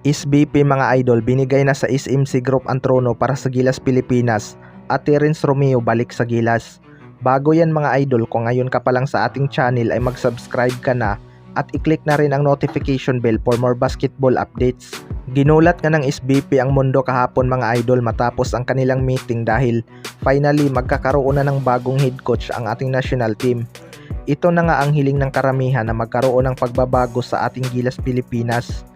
SBP mga idol, binigay na sa SMC Group ang trono para sa Gilas Pilipinas at Terence Romeo balik sa Gilas. Bago yan mga idol, kung ngayon ka pa lang sa ating channel ay mag-subscribe ka na at i-click na rin ang notification bell for more basketball updates. Ginulat nga ng SBP ang mundo kahapon mga idol matapos ang kanilang meeting dahil finally magkakaroon na ng bagong head coach ang ating national team. Ito na nga ang hiling ng karamihan na magkaroon ng pagbabago sa ating Gilas Pilipinas.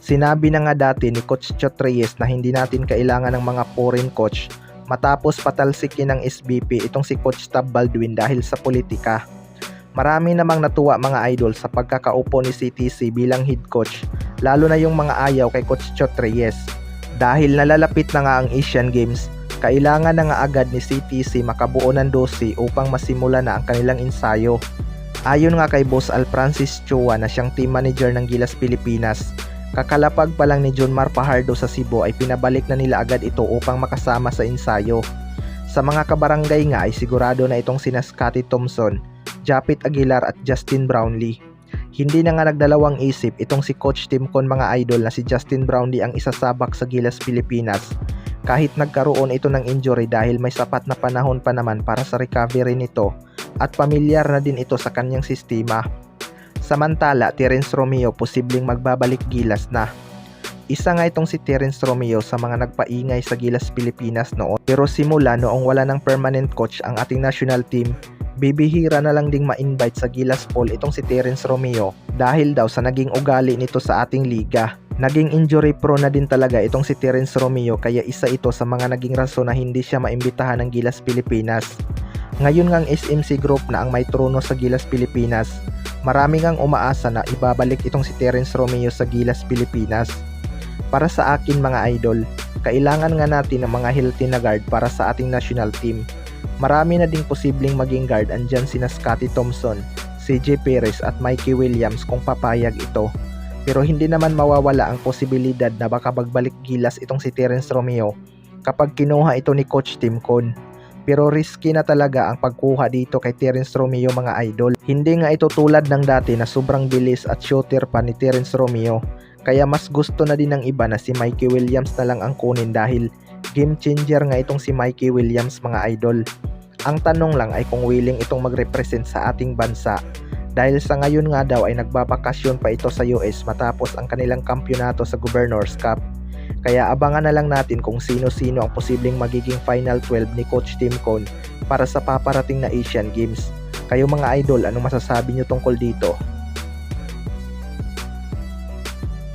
Sinabi na nga dati ni Coach Chot Reyes na hindi natin kailangan ng mga foreign coach matapos patalsikin ng SBP itong si Coach Tab Baldwin dahil sa politika. Marami namang natuwa mga idol sa pagkakaupo ni CTC bilang head coach, lalo na yung mga ayaw kay Coach Chot Reyes. Dahil nalalapit na nga ang Asian Games, kailangan na nga agad ni CTC makabuo ng 12 upang masimula na ang kanilang ensayo. Ayon nga kay Boss Al Francis Chua na siyang team manager ng Gilas Pilipinas, kakalapag pa lang ni John Mar Fajardo sa Cebu ay pinabalik na nila agad ito upang makasama sa ensayo. Sa mga kabarangay nga ay sigurado na itong sina Scottie Thompson, Japit Aguilar at Justin Brownlee. Hindi na nga nagdalawang isip itong si Coach Tim Con mga idol na si Justin Brownlee ang isasabak sa Gilas Pilipinas kahit nagkaroon ito ng injury dahil may sapat na panahon pa naman para sa recovery nito at pamilyar na din ito sa kanyang sistema. Samantala, Terence Romeo posibleng magbabalik Gilas na. Isa nga itong si Terence Romeo sa mga nagpaingay sa Gilas Pilipinas noon, pero simula noong wala ng permanent coach ang ating national team, bibihira na lang ding ma-invite sa Gilas Poll itong si Terence Romeo dahil daw sa naging ugali nito sa ating liga. Naging injury prone na din talaga itong si Terence Romeo kaya isa ito sa mga naging rason na hindi siya maimbitahan ng Gilas Pilipinas. Ngayon ngang SMC Group na ang may trono sa Gilas Pilipinas, marami ngang umaasa na ibabalik itong si Terence Romeo sa Gilas Pilipinas. Para sa akin mga idol, kailangan nga natin ng mga healthy na guard para sa ating national team. Marami na ding posibleng maging guard, andyan sina Scottie Thompson, CJ Perez at Mikey Williams kung papayag ito. Pero hindi naman mawawala ang posibilidad na baka magbalik Gilas itong si Terence Romeo kapag kinuha ito ni Coach Tim Con. Pero risky na talaga ang pagkuha dito kay Terence Romeo mga idol. Hindi nga ito tulad ng dati na sobrang bilis at shooter pa ni Terence Romeo. Kaya mas gusto na din ng iba na si Mikey Williams na lang ang kunin dahil game changer nga itong si Mikey Williams mga idol. Ang tanong lang ay kung willing itong mag-represent sa ating bansa. Dahil sa ngayon nga daw ay nagbabakasyon pa ito sa US matapos ang kanilang kampyonato sa Governors Cup. Kaya abangan na lang natin kung sino-sino ang posibleng magiging Final 12 ni Coach Tim Con para sa paparating na Asian Games. Kayo mga idol, anong masasabi nyo tungkol dito?